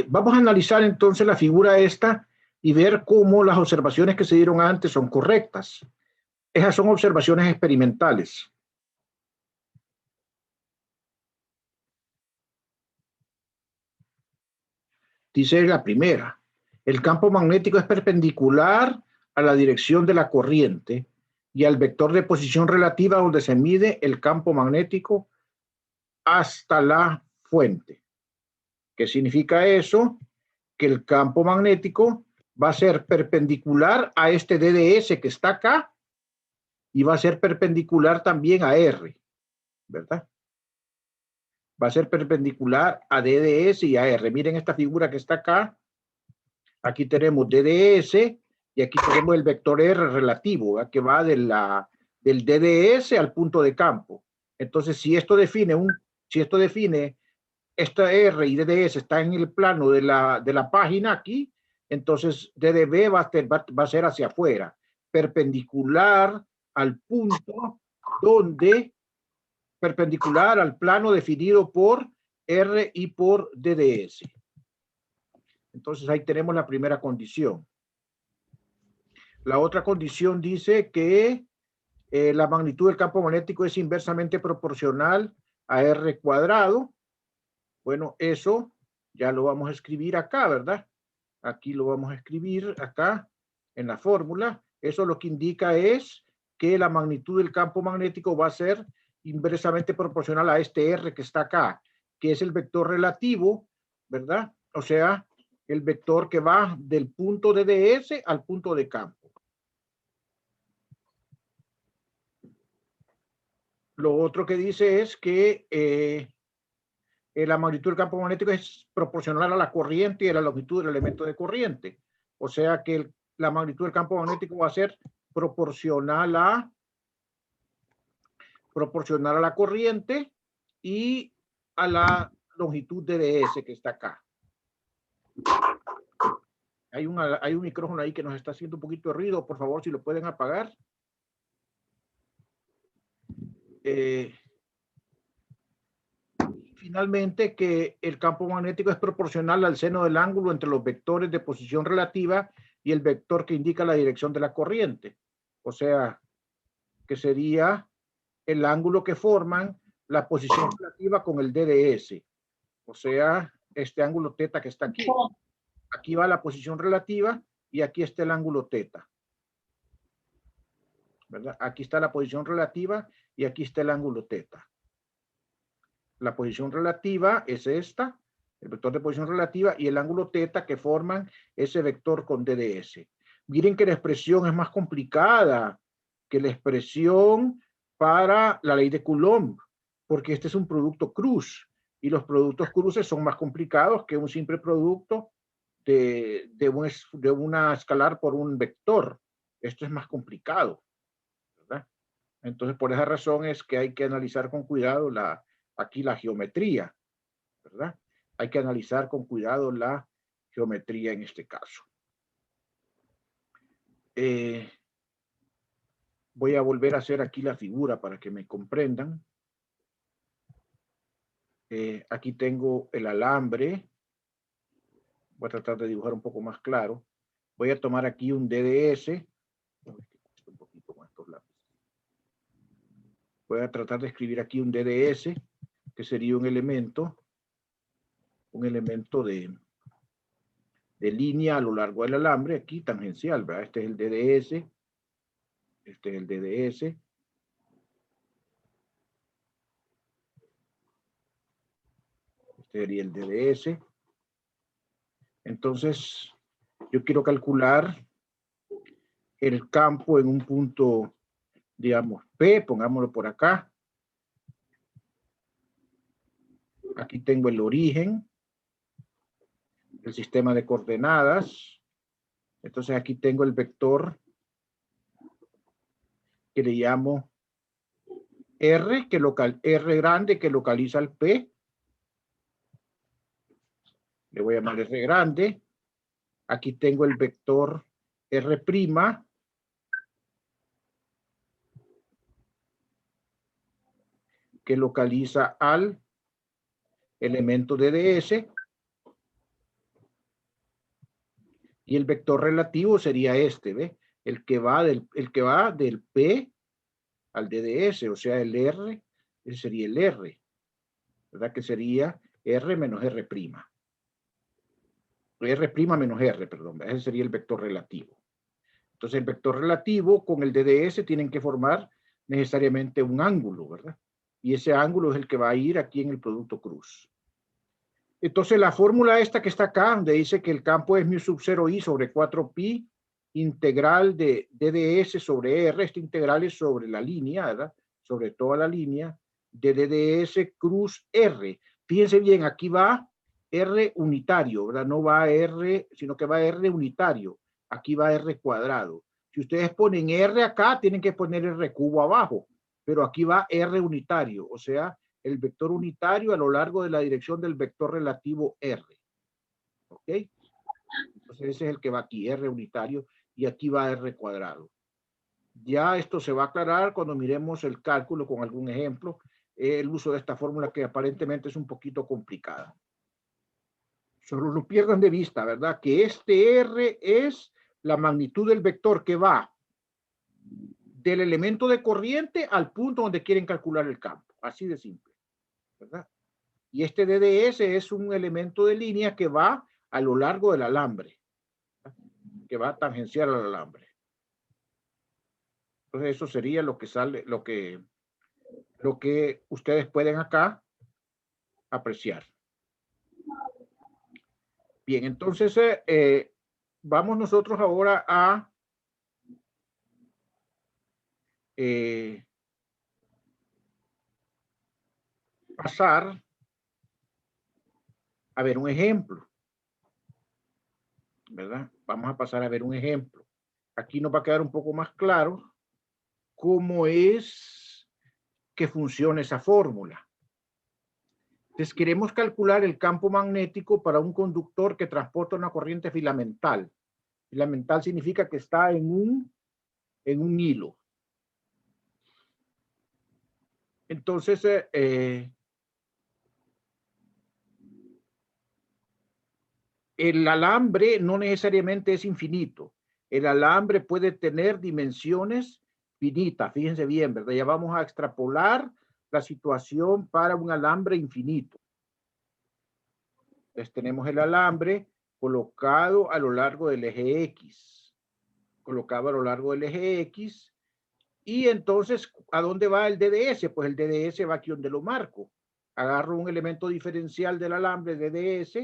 Vamos a analizar entonces la figura esta y ver cómo las observaciones que se dieron antes son correctas. Esas son observaciones experimentales. Dice la primera: el campo magnético es perpendicular a la dirección de la corriente y al vector de posición relativa donde se mide el campo magnético hasta la fuente. ¿Qué significa eso? Que el campo magnético va a ser perpendicular a este DDS que está acá y va a ser perpendicular también a R, ¿verdad? Va a ser perpendicular a DDS y a R. Miren esta figura que está acá. Aquí tenemos DDS y aquí tenemos el vector R relativo, ¿verdad? Que va del DDS al punto de campo. Entonces, si esto define esta R y DDS está en el plano de la página aquí, entonces DDB va a ser hacia afuera, perpendicular al punto perpendicular al plano definido por R y por DDS. Entonces ahí tenemos la primera condición. La otra condición dice que la magnitud del campo magnético es inversamente proporcional a R cuadrado. Bueno, eso ya lo vamos a escribir acá, ¿verdad? Aquí lo vamos a escribir acá en la fórmula. Eso lo que indica es que la magnitud del campo magnético va a ser inversamente proporcional a este R que está acá, que es el vector relativo, ¿verdad? O sea, el vector que va del punto de DS al punto de campo. Lo otro que dice es que la magnitud del campo magnético es proporcional a la corriente y a la longitud del elemento de corriente. O sea que la magnitud del campo magnético va a ser proporcional a la corriente y a la longitud de DS que está acá. Hay un micrófono ahí que nos está haciendo un poquito de ruido. Por favor, si lo pueden apagar. Finalmente, que el campo magnético es proporcional al seno del ángulo entre los vectores de posición relativa y el vector que indica la dirección de la corriente. O sea, que sería el ángulo que forman la posición relativa con el DDS. O sea, este ángulo teta que está aquí. Aquí va la posición relativa y aquí está el ángulo teta, ¿verdad? Aquí está la posición relativa y aquí está el ángulo teta. La posición relativa es esta, el vector de posición relativa, y el ángulo teta que forman ese vector con DDS. Miren que la expresión es más complicada que la expresión para la ley de Coulomb, porque este es un producto cruz, y los productos cruces son más complicados que un simple producto de una escalar por un vector. Esto es más complicado, ¿verdad? Entonces, por esa razón es que hay que analizar con cuidado aquí la geometría, ¿verdad? Hay que analizar con cuidado la geometría en este caso. Voy a volver a hacer aquí la figura para que me comprendan. Aquí tengo el alambre. Voy a tratar de dibujar un poco más claro. Voy a tomar aquí un DDS. Un poquito con estos lápices. Voy a tratar de escribir aquí un DDS, que sería un elemento de línea a lo largo del alambre, aquí tangencial, ¿verdad? Este es el DDS, este es el DDS. Este sería el DDS. Entonces, yo quiero calcular el campo en un punto, digamos, P, pongámoslo por acá. Aquí tengo el origen, el sistema de coordenadas. Entonces aquí tengo el vector que le llamo R, R grande que localiza el P. Le voy a llamar R grande. Aquí tengo el vector R', que localiza al elemento DDS. Y el vector relativo sería este, ¿ve? El que va del P al DDS, o sea, el R, ese sería el R, ¿verdad? Que sería R menos R'. R' menos R, perdón, ese sería el vector relativo. Entonces, el vector relativo con el DDS tienen que formar necesariamente un ángulo, ¿verdad? Y ese ángulo es el que va a ir aquí en el producto cruz. Entonces, la fórmula esta que está acá, donde dice que el campo es mu sub 0i sobre 4pi, integral de DDS sobre R, este integral es sobre la línea, ¿verdad? Sobre toda la línea de DDS cruz R. Fíjense bien, aquí va R unitario, ¿verdad? No va R, sino que va R unitario. Aquí va R cuadrado. Si ustedes ponen R acá, tienen que poner R cubo abajo, pero aquí va R unitario, o sea, el vector unitario a lo largo de la dirección del vector relativo R. ¿Ok? Entonces ese es el que va aquí, R unitario, y aquí va R cuadrado. Ya esto se va a aclarar cuando miremos el cálculo con algún ejemplo, el uso de esta fórmula que aparentemente es un poquito complicada. Solo no pierdan de vista, ¿verdad? Que este R es la magnitud del vector que va del elemento de corriente al punto donde quieren calcular el campo. Así de simple, ¿verdad? Y este DDS es un elemento de línea que va a lo largo del alambre, que va a tangenciar al alambre. Entonces eso sería lo que sale, lo que ustedes pueden acá apreciar. Bien, entonces vamos nosotros ahora a pasar a ver un ejemplo, ¿verdad? Vamos a pasar a ver un ejemplo. Aquí nos va a quedar un poco más claro cómo es que funciona esa fórmula. Entonces, queremos calcular el campo magnético para un conductor que transporta una corriente filamental. Filamental significa que está en un hilo. Entonces, el alambre no necesariamente es infinito. El alambre puede tener dimensiones finitas. Fíjense bien, ¿verdad? Ya vamos a extrapolar la situación para un alambre infinito. Entonces tenemos el alambre colocado a lo largo del eje X. Colocado a lo largo del eje X. Y entonces, ¿a dónde va el DDS? Pues el DDS va aquí donde lo marco. Agarro un elemento diferencial del alambre DDS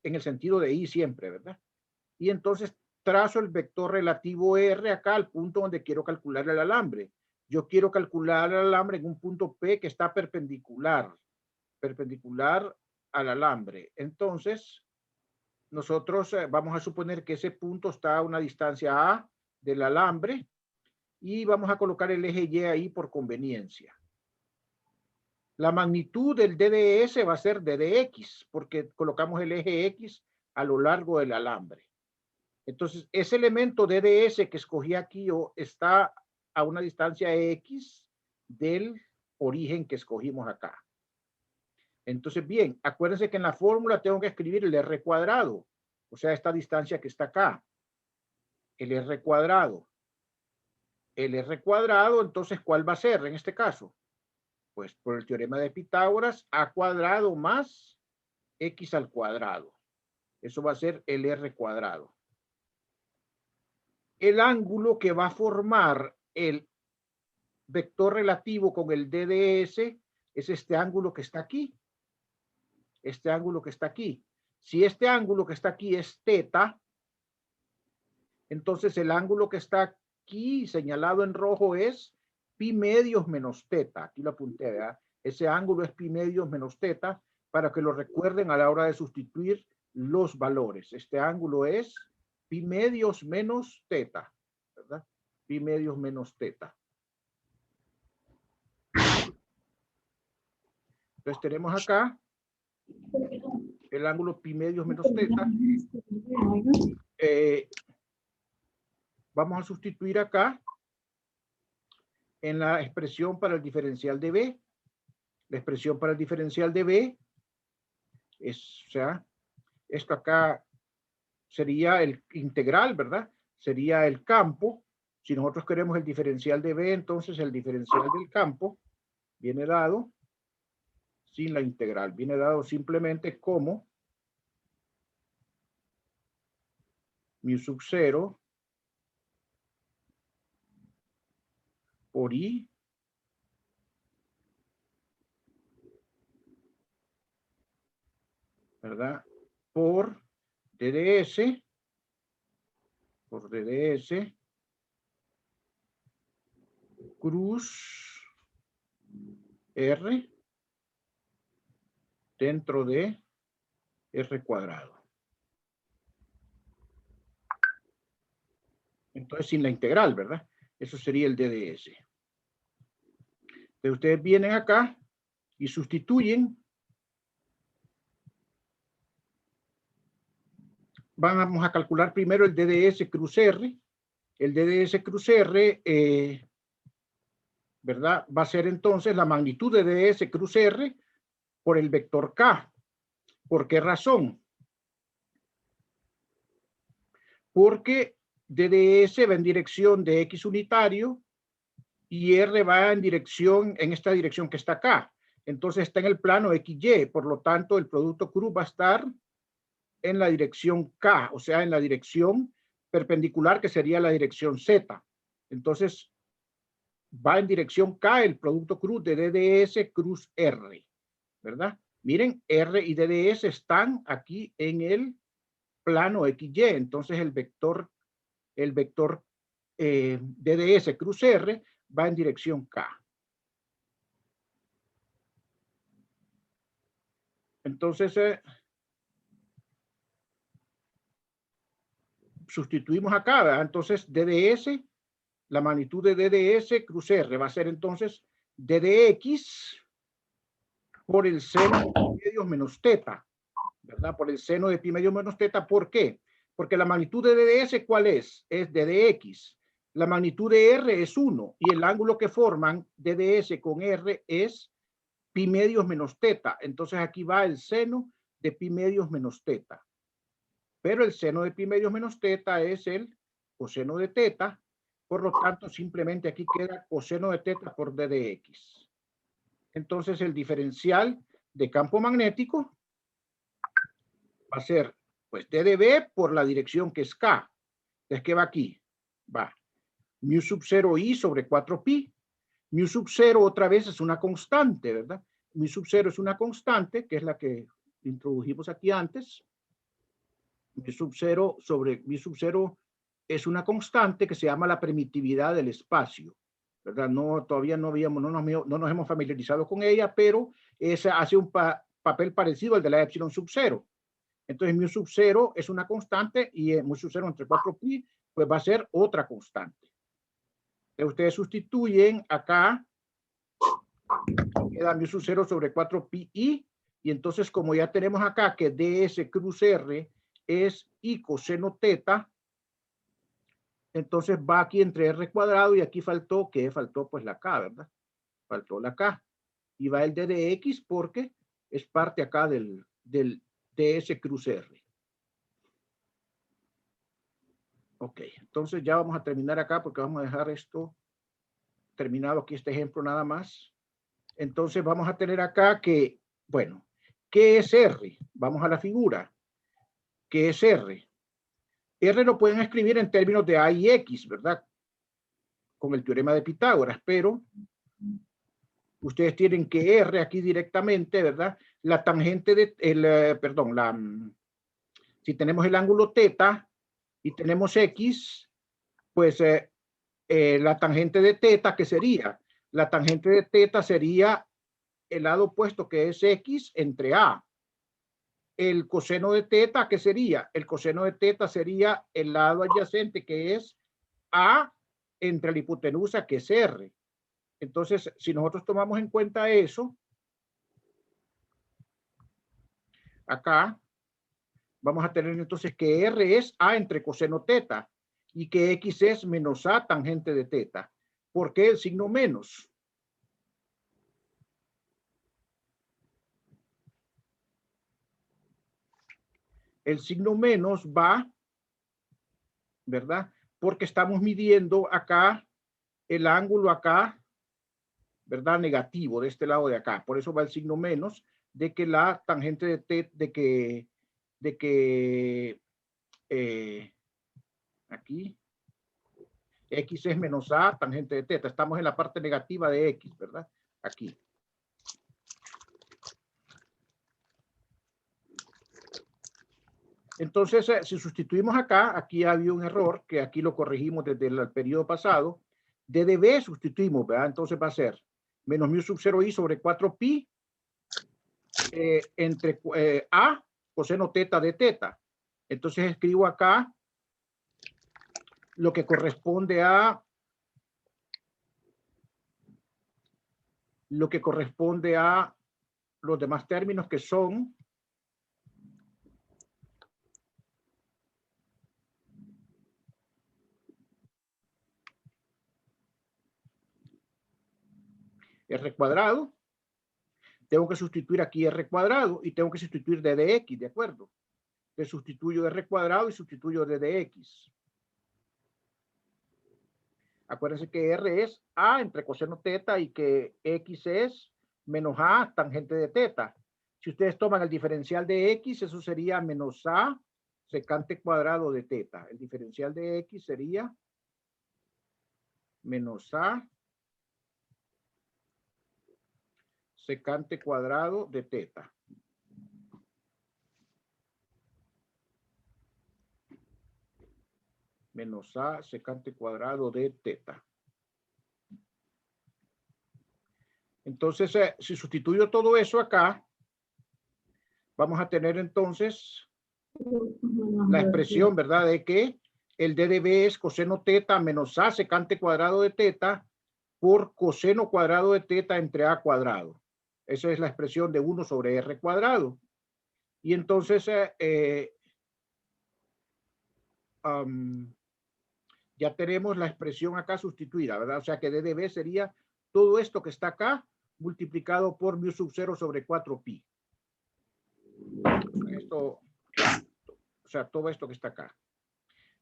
en el sentido de I siempre, ¿verdad? Y entonces trazo el vector relativo R acá al punto donde quiero calcular el alambre. Yo quiero calcular el alambre en un punto P que está perpendicular al alambre. Entonces, nosotros vamos a suponer que ese punto está a una distancia A del alambre y vamos a colocar el eje Y ahí por conveniencia. La magnitud del DDS va a ser DDX, porque colocamos el eje X a lo largo del alambre. Entonces, ese elemento DDS que escogí aquí está a una distancia X del origen que escogimos acá. Entonces, bien, acuérdense que en la fórmula tengo que escribir el R cuadrado, o sea, esta distancia que está acá. El R cuadrado. El R cuadrado, entonces, ¿cuál va a ser en este caso? Pues por el teorema de Pitágoras, A cuadrado más X al cuadrado. Eso va a ser el R cuadrado. El ángulo que va a formar el vector relativo con el DDS es este ángulo que está aquí. Este ángulo que está aquí. Si este ángulo que está aquí es teta, entonces el ángulo que está aquí señalado en rojo es pi medios menos teta. Aquí lo apunté, ¿verdad? Ese ángulo es pi medios menos teta para que lo recuerden a la hora de sustituir los valores. Este ángulo es pi medios menos teta, ¿verdad? Pi medios menos teta. Entonces tenemos acá el ángulo pi medios menos teta. Vamos a sustituir acá en la expresión para el diferencial de B. La expresión para el diferencial de B es, o sea, esto acá sería el integral, ¿verdad? Sería el campo. Si nosotros queremos el diferencial de B, entonces el diferencial del campo viene dado sin la integral. Viene dado simplemente como mu sub 0 por I ¿verdad? Por DDS cruz R dentro de R cuadrado. Entonces, sin la integral, ¿verdad? Eso sería el DDS. Entonces, ustedes vienen acá y sustituyen. Vamos a calcular primero el DDS cruz R. El DDS cruz R, ¿verdad? Va a ser entonces la magnitud de DDS cruz R por el vector K. ¿Por qué razón? Porque DDS va en dirección de X unitario y R va en esta dirección que está acá. Entonces está en el plano XY, por lo tanto el producto cruz va a estar en la dirección K, o sea, en la dirección perpendicular que sería la dirección Z. Entonces va en dirección K el producto cruz de DDS cruz R, ¿verdad? Miren, R y DDS están aquí en el plano XY, entonces el vector DDS cruz R va en dirección K. Entonces, sustituimos acá, ¿verdad? Entonces, DDS, la magnitud de DDS cruz R va a ser entonces DDX por el seno de pi medios menos teta, ¿verdad? Por el seno de pi medios menos teta. ¿Por qué? Porque la magnitud de DDS, ¿cuál es? Es DDX. La magnitud de R es 1 y el ángulo que forman DDS con R es pi medios menos teta. Entonces aquí va el seno de pi medios menos teta. Pero el seno de pi medios menos teta es el coseno de teta. Por lo tanto, simplemente aquí queda coseno de teta por DDX. Entonces, el diferencial de campo magnético va a ser, pues, DDB por la dirección que es K. Entonces, ¿qué va aquí? Va mu sub 0 I sobre 4pi. Mu sub 0 otra vez es una constante, ¿verdad? Mu sub 0 es una constante, que es la que introdujimos aquí antes. Mi sub 0 sobre mi sub 0 es una constante que se llama la permitividad del espacio, ¿verdad? No, todavía no nos hemos familiarizado con ella, pero esa hace un papel parecido al de la epsilon sub 0. Entonces, mu sub 0 es una constante y mu sub 0 entre 4pi, pues va a ser otra constante. Entonces, ustedes sustituyen acá, queda mu sub 0 sobre 4pi i, y entonces como ya tenemos acá que ds cruz r es I coseno teta, entonces va aquí entre R cuadrado y aquí faltó, ¿qué faltó? Pues la K, ¿verdad? Faltó la K. Y va el D de X porque es parte acá del DS cruz R. Ok, entonces ya vamos a terminar acá porque vamos a dejar esto terminado aquí, este ejemplo nada más. Entonces vamos a tener acá que, bueno, ¿qué es R? Vamos a la figura. ¿Qué es R? R lo pueden escribir en términos de A y X, ¿verdad? Con el teorema de Pitágoras, pero ustedes tienen que R aquí directamente, ¿verdad? La tangente de, si tenemos el ángulo teta y tenemos X, pues la tangente de teta, ¿qué sería? La tangente de teta sería el lado opuesto que es X entre A. El coseno de teta, ¿qué sería? El coseno de teta sería el lado adyacente que es A entre la hipotenusa que es R. Entonces, si nosotros tomamos en cuenta eso, acá vamos a tener entonces que R es A entre coseno teta y que X es menos A tangente de teta. ¿Por qué el signo menos? El signo menos va ¿verdad? Porque estamos midiendo acá el ángulo acá, ¿verdad? Negativo de este lado de acá. Por eso va el signo menos de que la tangente de t, aquí x es menos a tangente de teta. Estamos en la parte negativa de x, ¿verdad? Aquí. Entonces, si sustituimos acá, aquí había un error que aquí lo corregimos desde el periodo pasado. DDB sustituimos, ¿verdad? Entonces va a ser menos mu sub 0i sobre 4pi entre a coseno teta de teta. Entonces escribo acá lo que corresponde a los demás términos que son r cuadrado. Tengo que sustituir aquí r cuadrado y tengo que sustituir d de x, ¿de acuerdo? Te sustituyo r cuadrado y sustituyo d de x. Acuérdense que r es a entre coseno teta y que x es menos a tangente de teta. Si ustedes toman el diferencial de x, eso sería menos a secante cuadrado de teta. El diferencial de x sería menos a secante cuadrado de teta. Menos a secante cuadrado de teta. Entonces, si sustituyo todo eso acá, vamos a tener entonces la expresión, ¿verdad? De que el d de b es coseno teta menos a secante cuadrado de teta por coseno cuadrado de teta entre a cuadrado. Esa es la expresión de 1 sobre r cuadrado. Y entonces ya tenemos la expresión acá sustituida, ¿verdad? O sea que d de b sería todo esto que está acá multiplicado por mu sub 0 sobre 4pi. Esto, o sea, todo esto que está acá.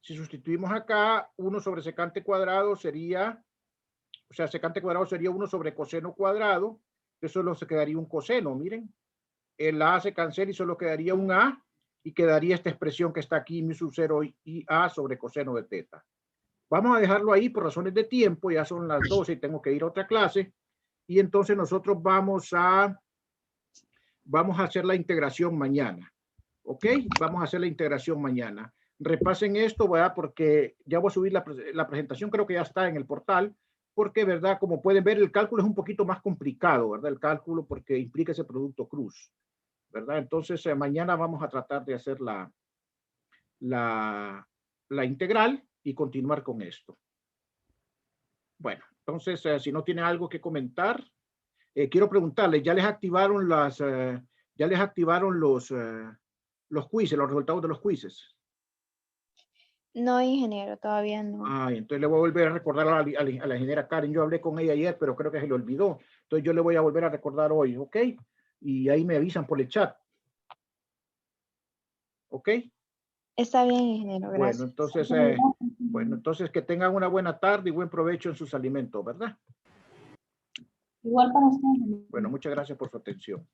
Si sustituimos acá, 1 sobre secante cuadrado sería, o sea, secante cuadrado sería 1 sobre coseno cuadrado. Eso solo se quedaría un coseno, miren. El a se cancela y solo quedaría un a. Y quedaría esta expresión que está aquí, mu sub 0 y a sobre coseno de teta. Vamos a dejarlo ahí por razones de tiempo. Ya son las 12 y tengo que ir a otra clase. Y entonces nosotros vamos a hacer la integración mañana. ¿Ok? Vamos a hacer la integración mañana. Repasen esto, ¿verdad? Porque ya voy a subir la presentación, creo que ya está en el portal, porque, ¿verdad? Como pueden ver, el cálculo es un poquito más complicado, ¿verdad? El cálculo porque implica ese producto cruz, ¿verdad? Entonces, mañana vamos a tratar de hacer la integral y continuar con esto. Bueno, entonces, si no tiene algo que comentar, quiero preguntarles, ¿ya les activaron los quizzes, los resultados de los quizzes? No, ingeniero, todavía no. Entonces le voy a volver a recordar a la ingeniera Karen. Yo hablé con ella ayer, pero creo que se le olvidó. Entonces yo le voy a volver a recordar hoy, ¿ok? Y ahí me avisan por el chat. ¿Ok? Está bien, ingeniero, gracias. Bueno, entonces que tengan una buena tarde y buen provecho en sus alimentos, ¿verdad? Igual para usted. Bueno, muchas gracias por su atención.